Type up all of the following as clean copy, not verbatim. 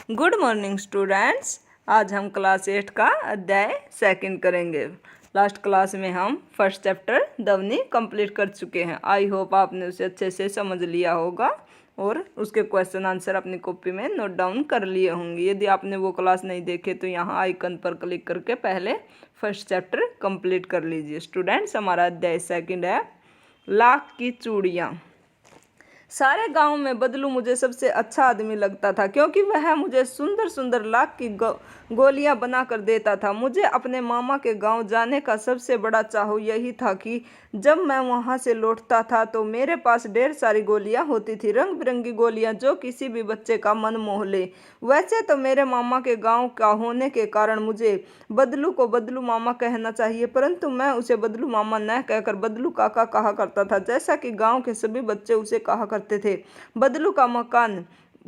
Good morning students. आज हम class 8 का अध्याय सेकंड करेंगे। लास्ट क्लास में हम फर्स्ट चैप्टर ध्वनि कंप्लीट कर चुके हैं। आई होप आपने उसे अच्छे से समझ लिया होगा और उसके क्वेश्चन आंसर अपनी कॉपी में नोट डाउन कर लिए होंगे। यदि आपने वो क्लास नहीं देखे तो यहाँ आइकन पर क्लिक करके पहले फर्स्ट चैप्टर कंप्लीट कर लीजिए। स्टूडेंट्स, हमारा अध्याय सेकंड है लाख की चूड़ियाँ। सारे गांव में बदलू मुझे सबसे अच्छा आदमी लगता था, क्योंकि वह मुझे सुंदर सुंदर लाख की गोलियां बना कर देता था। मुझे अपने मामा के गांव जाने का सबसे बड़ा चाह यही था कि जब मैं वहां से लौटता था तो मेरे पास ढेर सारी गोलियां होती थी, रंग बिरंगी गोलियां जो किसी भी बच्चे का मन मोह ले। वैसे तो मेरे मामा के गांव का होने के कारण मुझे बदलू को बदलू मामा कहना चाहिए, परंतु मैं उसे बदलू मामा न कहकर बदलू काका कहा करता था, जैसा कि गांव के सभी बच्चे उसे कहा करते थे। बदलू का मकान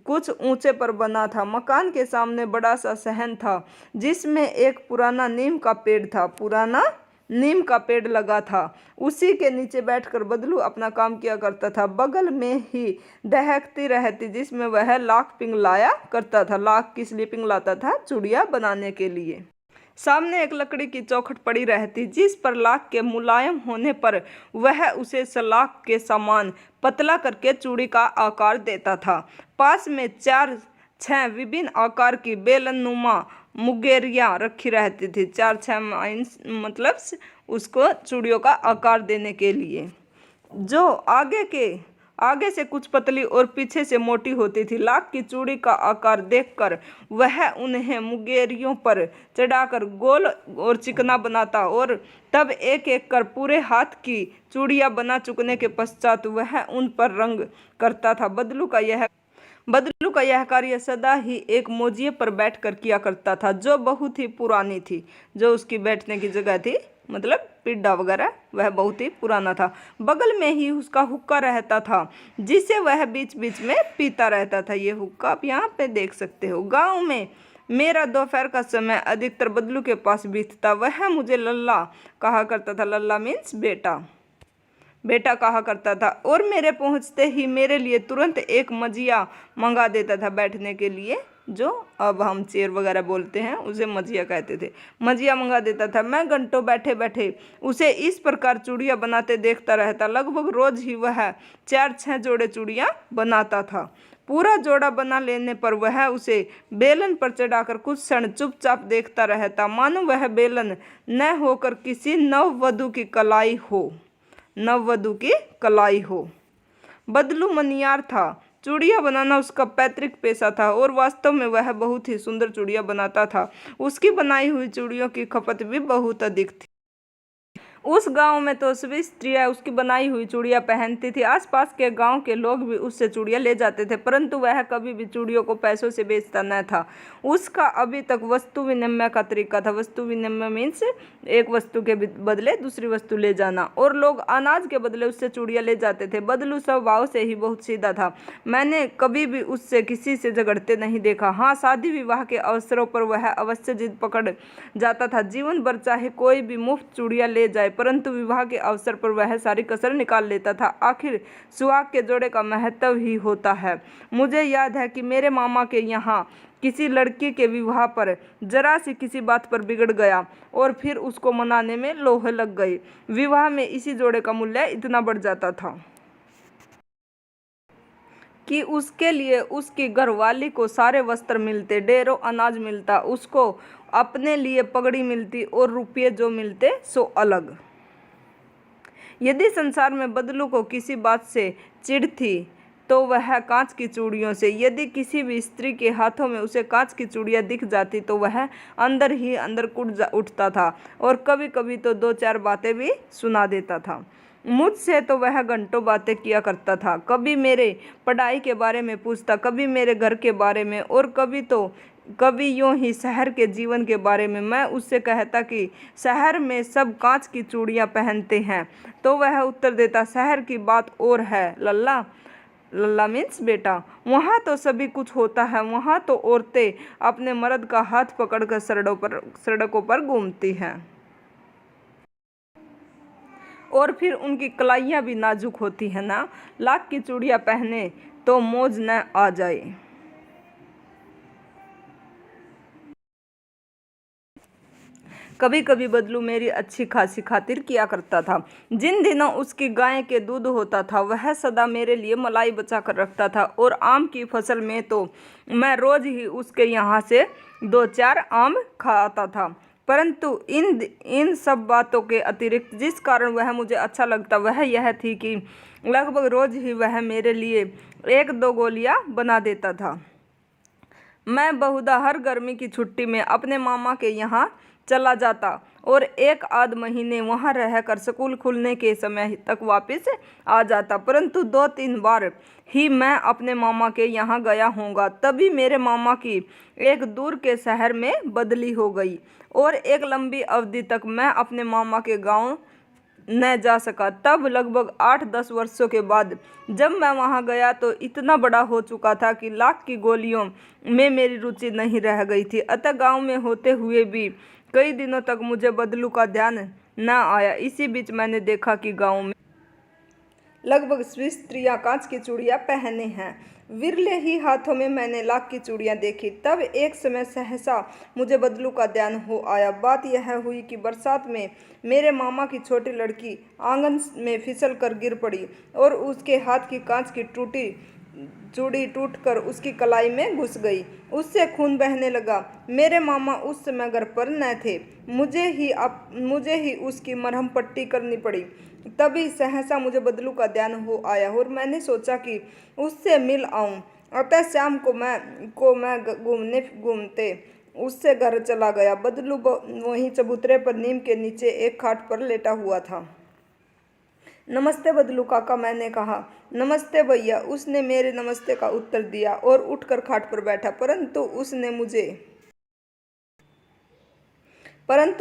कुछ ऊंचे पर बना था। मकान के सामने बड़ा सा सहन था जिसमें एक पुराना नीम का पेड़ लगा था। उसी के नीचे बैठकर बदलू अपना काम किया करता था। बगल में ही दहकती रहती जिसमें वह लाख पिघलाया करता था। लाख किस लिए पिघलाता था? चूड़ियाँ बनाने के लिए। सामने एक लकड़ी की चौखट पड़ी रहती जिस पर लाख के मुलायम होने पर वह उसे सलाख के समान पतला करके चूड़ी का आकार देता था। पास में 4-6 विभिन्न आकार की बेलनुमा मुगेरियां रखी रहती थी। 4-6 माइंस मतलब उसको चूड़ियों का आकार देने के लिए, जो आगे से कुछ पतली और पीछे से मोटी होती थी। लाख की चूड़ी का आकार देखकर वह उन्हें मुगेरियों पर चढ़ाकर गोल और चिकना बनाता और तब एक एक कर पूरे हाथ की चूड़ियाँ बना चुकने के पश्चात वह उन पर रंग करता था। बदलू का यह कार्य सदा ही एक मोजिए पर बैठकर किया करता था, जो बहुत ही पुरानी थी। जो उसकी बैठने की जगह थी, मतलब पिड्डा वगैरह, वह बहुत ही पुराना था। बगल में ही उसका हुक्का रहता था जिसे वह बीच बीच में पीता रहता था। ये हुक्का आप यहाँ पे देख सकते हो। गांव में मेरा दोपहर का समय अधिकतर बदलू के पास बीतता। वह मुझे लल्ला कहा करता था। लल्ला मीन्स बेटा कहा करता था और मेरे पहुंचते ही मेरे लिए तुरंत एक मजिया मंगा देता था बैठने के लिए, जो अब हम चेयर वगैरह बोलते हैं उसे मजिया कहते थे। मजिया मंगा देता था। मैं घंटों बैठे बैठे उसे इस प्रकार चूड़ियाँ बनाते देखता रहता। लगभग रोज ही वह 4-6 जोड़े चूड़ियाँ बनाता था। पूरा जोड़ा बना लेने पर वह उसे बेलन पर चढ़ाकर कुछ क्षण चुपचाप देखता रहता, मानो वह बेलन न होकर किसी नववधु की कलाई हो। बदलू मनियार था। चूड़ियाँ बनाना उसका पैतृक पेशा था और वास्तव में वह बहुत ही सुंदर चूड़ियाँ बनाता था। उसकी बनाई हुई चूड़ियों की खपत भी बहुत अधिक थी। उस गांव में तो सभी स्त्रियां उसकी बनाई हुई चूड़ियां पहनती थी। आसपास के गांव के लोग भी उससे चूड़ियां ले जाते थे, परंतु वह कभी भी चूड़ियों को पैसों से बेचता न था। उसका अभी तक वस्तु विनिमय का तरीका था। वस्तु विनिमय मीन्स एक वस्तु के बदले दूसरी वस्तु ले जाना, और लोग अनाज के बदले उससे चूड़ियां ले जाते थे। बदलू स्वभाव से ही बहुत सीधा था। मैंने कभी भी उससे किसी से झगड़ते नहीं देखा। हाँ, शादी विवाह के अवसरों पर वह अवश्य जिद पकड़ जाता था। जीवन भर चाहे कोई भी मुफ्त चूड़ियां ले जाए, परंतु विवाह के अवसर पर वह सारी कसर निकाल लेता था। आखिर सुहाग के जोड़े का महत्व ही होता है। मुझे याद है कि मेरे मामा के यहाँ किसी लड़की के विवाह पर जरा सी किसी बात पर बिगड़ गया और फिर उसको मनाने में लोहे लग गए। विवाह में इसी जोड़े का मूल्य इतना बढ़ जाता था कि उसके लिए उसकी घरवाली को सारे वस्त्र मिलते, ढेरों अनाज मिलता, उसको अपने लिए पगड़ी मिलती और रुपये जो मिलते सो अलग। यदि संसार में बदलू को किसी बात से चिढ़ थी तो वह कांच की चूड़ियों से। यदि किसी भी स्त्री के हाथों में उसे कांच की चूड़ियां दिख जाती तो वह अंदर ही अंदर कुट उठता था और कभी कभी तो 2-4 बातें भी सुना देता था। मुझसे तो वह घंटों बातें किया करता था। कभी मेरे पढ़ाई के बारे में पूछता, कभी मेरे घर के बारे में, और कभी यूं ही शहर के जीवन के बारे में। मैं उससे कहता कि शहर में सब कांच की चूड़ियां पहनते हैं, तो वह उत्तर देता, शहर की बात और है लल्ला। लल्ला मीन्स बेटा। वहाँ तो सभी कुछ होता है। वहाँ तो औरतें अपने मर्द का हाथ पकड़कर सड़कों पर घूमती हैं, और फिर उनकी कलाइयाँ भी नाजुक होती है ना। लाख की चूड़ियाँ पहने तो मौज न आ जाए। कभी कभी बदलू मेरी अच्छी खासी खातिर किया करता था। जिन दिनों उसकी गाय के दूध होता था वह सदा मेरे लिए मलाई बचा कर रखता था, और आम की फसल में तो मैं रोज ही उसके यहाँ से 2-4 आम खाता था। परंतु इन सब बातों के अतिरिक्त जिस कारण वह मुझे अच्छा लगता वह यह थी कि लगभग रोज ही वह मेरे लिए 1-2 गोलियां बना देता था। मैं बहुधा हर गर्मी की छुट्टी में अपने मामा के यहाँ चला जाता और 1-आध महीने वहाँ रहकर स्कूल खुलने के समय तक वापस आ जाता। परंतु 2-3 बार ही मैं अपने मामा के यहाँ गया होऊंगा। तभी मेरे मामा की एक दूर के शहर में बदली हो गई और एक लंबी अवधि तक मैं अपने मामा के गांव न जा सका। तब लगभग 8-10 वर्षों के बाद जब मैं वहां गया तो इतना बड़ा हो चुका था कि लाख की गोलियों में मेरी रुचि नहीं रह गई थी। अतः गांव में होते हुए भी कई दिनों तक मुझे बदलू का ध्यान न आया। इसी बीच मैंने देखा कि गांव में लगभग सभी स्त्रियां कांच की चूड़ियां पहने हैं। विरले ही हाथों में मैंने लाख की चूड़ियां देखी। तब एक समय सहसा मुझे बदलू का ध्यान हो आया। बात यह हुई कि बरसात में मेरे मामा की छोटी लड़की आंगन में फिसल कर गिर पड़ी और उसके हाथ की कांच की चूड़ी टूटकर उसकी कलाई में घुस गई। उससे खून बहने लगा। मेरे मामा उस समय घर पर न थे। मुझे ही उसकी मरहम पट्टी करनी पड़ी। तभी सहसा मुझे बदलू का ध्यान हो आया और मैंने सोचा कि उससे मिल आऊं। अतः शाम को मैं घूमते उससे घर चला गया। बदलू वहीं चबूतरे पर नीम के नीचे एक खाट पर लेटा हुआ था। नमस्ते बदलू काका, मैंने कहा। नमस्ते भैया, उसने मेरे नमस्ते का उत्तर दिया और उठकर खाट पर बैठा। परंतु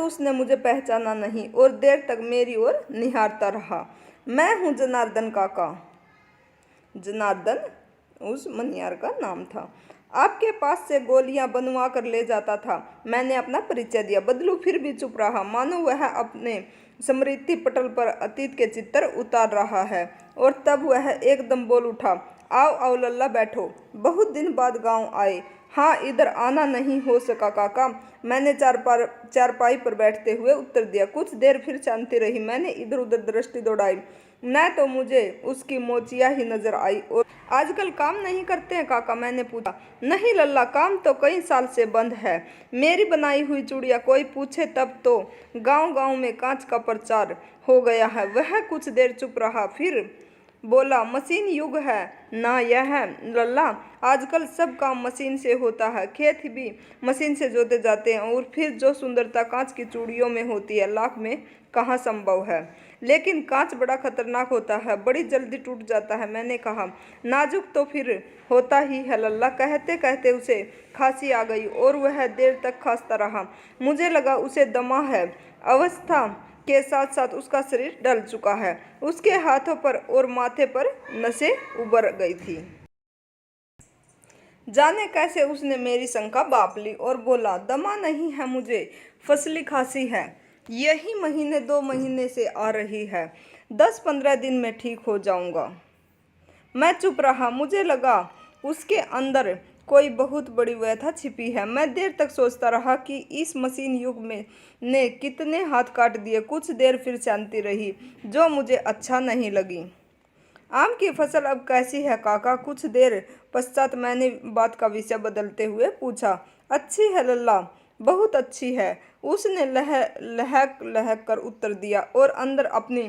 उसने मुझे पहचाना नहीं और देर तक मेरी ओर निहारता रहा। मैं हूँ जनार्दन काका। जनार्दन उस मनियार का नाम था। आपके पास से गोलियां बनवा कर ले जाता था। मैंने अपना परिचय दिया। बदलू फिर भी चुप रहा, मानो वह अपने स्मृति पटल पर अतीत के चित्र उतार रहा है। और तब वह एकदम बोल उठा, आओ आओ लल्ला, बैठो। बहुत दिन बाद गांव आए? हाँ, इधर आना नहीं हो सका काका, मैंने चारपाई पर बैठते हुए उत्तर दिया। कुछ देर फिर शांति रही। मैंने इधर उधर दृष्टि दौड़ाई, न तो मुझे उसकी मोचिया ही नजर आई। और आजकल काम नहीं करते हैं काका, मैंने पूछा। नहीं लल्ला, काम तो कई साल से बंद है। मेरी बनाई हुई चूड़ियाँ कोई पूछे तब तो गांव गांव में कांच का प्रचार हो गया है। वह कुछ देर चुप रहा, फिर बोला, मशीन युग है ना यह लल्ला, आजकल सब काम मशीन से होता है। खेत भी मशीन से जोते जाते हैं और फिर जो सुंदरता कांच की चूड़ियों में होती है लाख में कहाँ संभव है। लेकिन कांच बड़ा खतरनाक होता है, बड़ी जल्दी टूट जाता है। मैंने कहा, नाजुक तो फिर होता ही है लल्ला। कहते कहते उसे खांसी आ गई और वह देर तक खांसता रहा। मुझे लगा उसे दमा है। अवस्था के साथ साथ उसका शरीर ढल चुका है। उसके हाथों पर और माथे पर नसें उभर गई थी। जाने कैसे उसने मेरी शंका बाप ली और बोला, दमा नहीं है मुझे, फसली खांसी है। यही 1-2 महीने से आ रही है। 10-15 दिन में ठीक हो जाऊंगा। मैं चुप रहा। मुझे लगा उसके अंदर कोई बहुत बड़ी व्यथा छिपी है। मैं देर तक सोचता रहा कि इस मशीन युग में ने कितने हाथ काट दिए। कुछ देर फिर शांति रही, जो मुझे अच्छा नहीं लगी। आम की फसल अब कैसी है काका? कुछ देर पश्चात मैंने बात का विषय बदलते हुए पूछा। अच्छी है लल्ला, बहुत अच्छी है, उसने लहक लहक कर उत्तर दिया और अंदर अपनी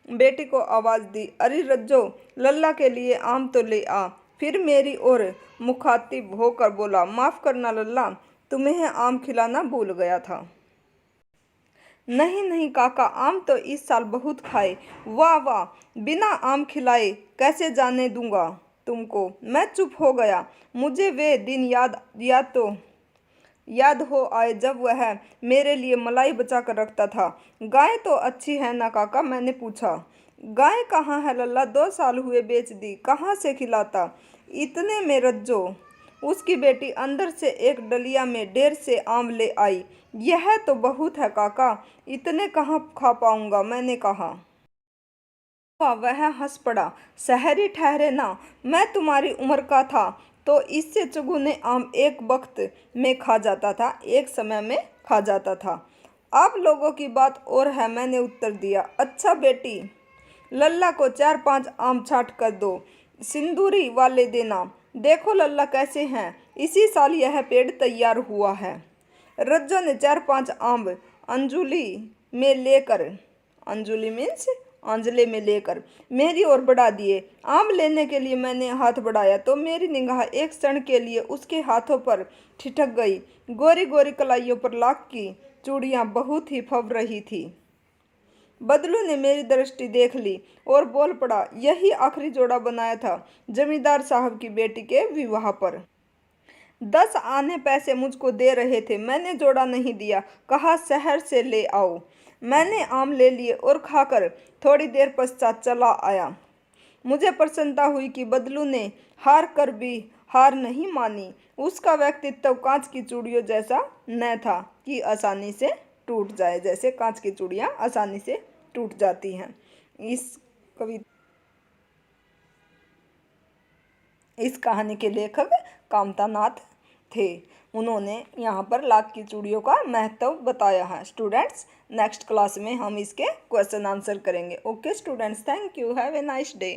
बेटी को आवाज दी। अरे रज्जो, लल्ला के लिए आम तो ले आ। फिर मेरी ओर मुखातिब होकर बोला, माफ करना लल्ला, तुम्हें आम खिलाना भूल गया था। नहीं नहीं काका, आम तो इस साल बहुत खाए। वाह वाह, बिना आम खिलाए कैसे जाने दूंगा तुमको। मैं चुप हो गया। मुझे वे दिन याद हो आए जब वह मेरे लिए मलाई बचा कर रखता था। गाय तो अच्छी है ना काका, मैंने पूछा। गाय कहाँ है लल्ला, 2 साल हुए बेच दी, कहाँ से खिलाता। इतने में रज्जो, उसकी बेटी अंदर से एक डलिया में ढेर से आम ले आई। यह तो बहुत है काका, इतने कहाँ खा पाऊंगा, मैंने कहा। वह हंस पड़ा। शहरी ठहरे ना, मैं तुम्हारी उम्र का था तो इससे चुगुने आम एक वक्त में खा जाता था, एक समय में खा जाता था। आप लोगों की बात और है, मैंने उत्तर दिया। अच्छा बेटी, लल्ला को 4-5 आम छाट कर दो, सिंदूरी वाले देना। देखो लल्ला कैसे हैं, इसी साल यह पेड़ तैयार हुआ है। रज्जो ने 4-5 आम अंजुली में लेकर, अंजुली मीन्स आंजले में लेकर मेरी ओर बढ़ा दिए। आम लेने के लिए मैंने हाथ बढ़ाया तो मेरी निगाह एक क्षण के लिए उसके हाथों पर ठिठक गई। गोरी गोरी कलाइयों पर लाख की चूड़ियां बहुत ही फब रही थी। बदलू ने मेरी दृष्टि देख ली और बोल पड़ा, यही आखिरी जोड़ा बनाया था जमींदार साहब की बेटी के विवाह पर। 10 आने पैसे मुझको दे रहे थे, मैंने जोड़ा नहीं दिया, कहा शहर से ले आओ। मैंने आम ले लिए और खाकर थोड़ी देर पश्चात चला आया। मुझे प्रसन्नता हुई कि बदलू ने हार कर भी हार नहीं मानी। उसका व्यक्तित्व कांच की चूड़ियों जैसा न था कि आसानी से टूट जाए, जैसे कांच की चूड़ियाँ आसानी से टूट जाती हैं। इस कहानी के लेखक कामता नाथ थे। उन्होंने यहाँ पर लाख की चूड़ियों का महत्व बताया है। स्टूडेंट्स, नेक्स्ट क्लास में हम इसके क्वेश्चन आंसर करेंगे। Okay students, thank you, have a nice day.